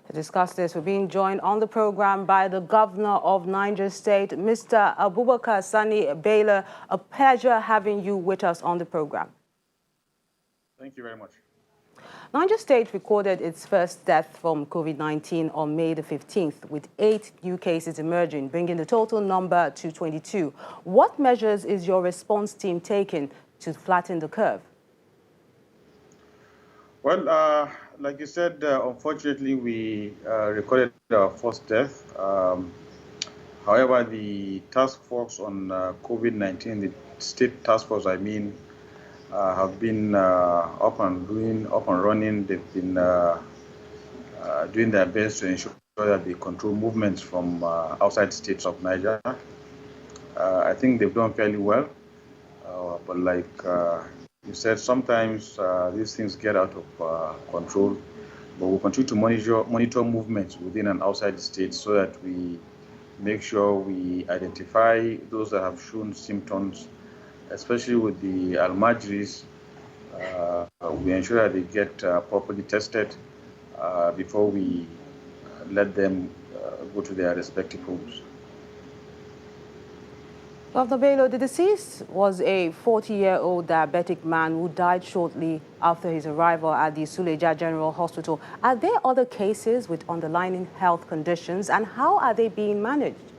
To discuss this, we're being joined on the program by the Governor of Niger State, Mr. Abubakar Sani Bello. A pleasure having you with us on the program. Thank you very much. Niger State recorded its first death from COVID-19 on May the 15th, with 8 new cases emerging, bringing the total number to 22. What measures is your response team taking to flatten the curve? Well, like you said, unfortunately, we recorded our first death. However, the task force on COVID-19, the state task force, have been up and running. They've been doing their best to ensure that they control movements from outside states of Niger. I think they've done fairly well, but like you said, sometimes these things get out of control, but we'll continue to monitor movements within and outside the state so that we make sure we identify those that have shown symptoms, especially with the Almajiris. We ensure that they get properly tested before we let them go to their respective homes. Governor Bello, the deceased was a 40-year-old diabetic man who died shortly after his arrival at the Suleja General Hospital. Are there other cases with underlying health conditions, and how are they being managed?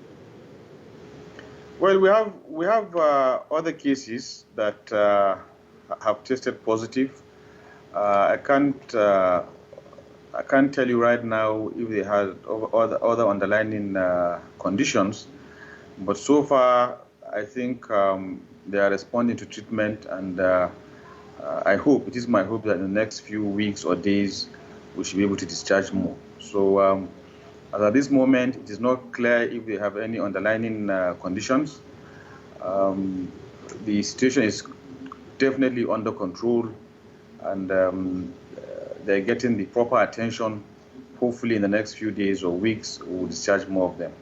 Well, we have other cases that have tested positive. I can't tell you right now if they had other underlying conditions, but so far I think they are responding to treatment, and it is my hope that in the next few weeks or days we should be able to discharge more. So as at this moment, it is not clear if they have any underlying conditions. The situation is definitely under control, and they're getting the proper attention. Hopefully in the next few days or weeks, we'll discharge more of them.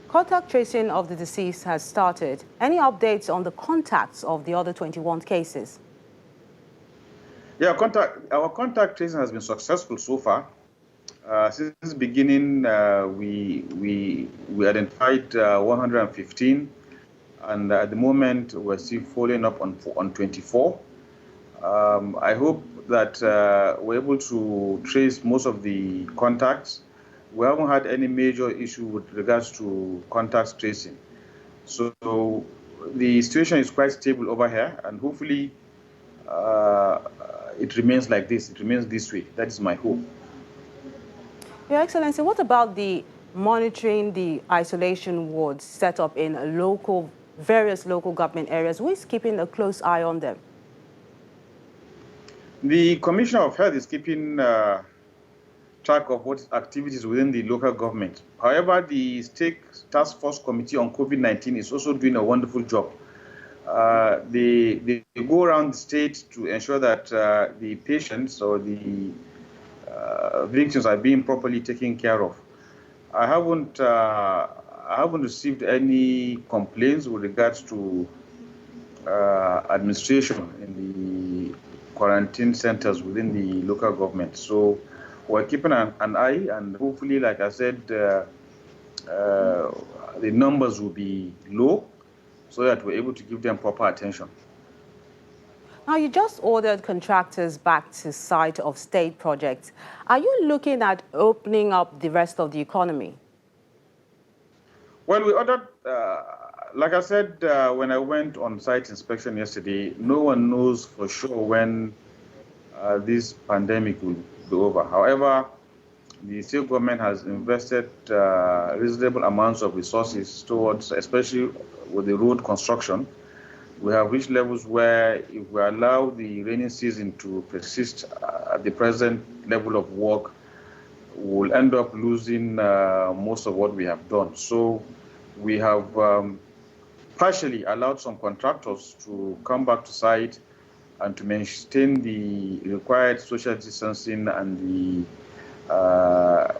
Contact tracing of the deceased has started. Any updates on the contacts of the other 21 cases? Yeah, our contact tracing has been successful so far. Since the beginning, we identified 115, and at the moment we're still following up on 24. I hope that we're able to trace most of the contacts. We haven't had any major issue with regards to contact tracing. So the situation is quite stable over here, and hopefully it remains like this. It remains this way. That is my hope. Your Excellency, what about the monitoring the isolation wards set up in various local government areas? Who is keeping a close eye on them? The Commissioner of Health is keeping track of what activities within the local government. However, the State Task Force Committee on COVID-19 is also doing a wonderful job. They go around the state to ensure that the patients or the victims are being properly taken care of. I haven't received any complaints with regards to administration in the quarantine centers within the local government. So we're keeping an eye, and hopefully, like I said, the numbers will be low so that we're able to give them proper attention. Now, you just ordered contractors back to site of state projects. Are you looking at opening up the rest of the economy? Well, we ordered, like I said, when I went on site inspection yesterday, no one knows for sure when this pandemic will be over. However, the state government has invested reasonable amounts of resources towards, especially with the road construction. We have reached levels where if we allow the rainy season to persist at the present level of work, we'll end up losing most of what we have done. So we have partially allowed some contractors to come back to site and to maintain the required social distancing and the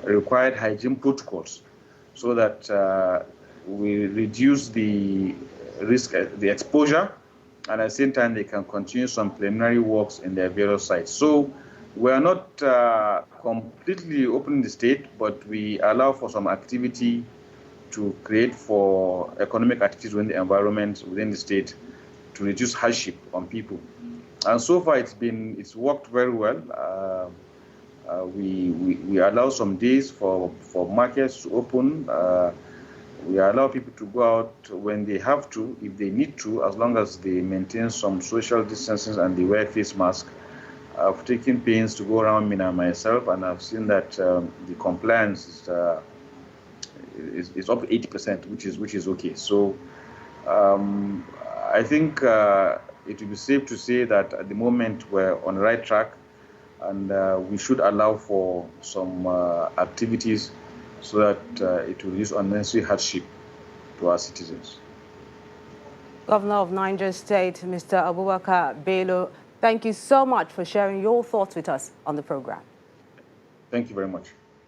required hygiene protocols so that we reduce the risk, the exposure, and at the same time they can continue some preliminary works in their various sites. So We are not completely opening the state, but we allow for some activity to create for economic activities within the environment, within the state, to reduce hardship on people. And so far, it's worked very well. We allow some days for markets to open. We allow people to go out when they have to, if they need to, as long as they maintain some social distancing and they wear face masks. I've taken pains to go around Mina myself, and I've seen that the compliance is up to 80%, which is okay. So I think it would be safe to say that at the moment we're on the right track, and we should allow for some activities so that it will reduce unnecessary hardship to our citizens. Governor of Niger State, Mr. Abubakar Bello, thank you so much for sharing your thoughts with us on the program. Thank you very much.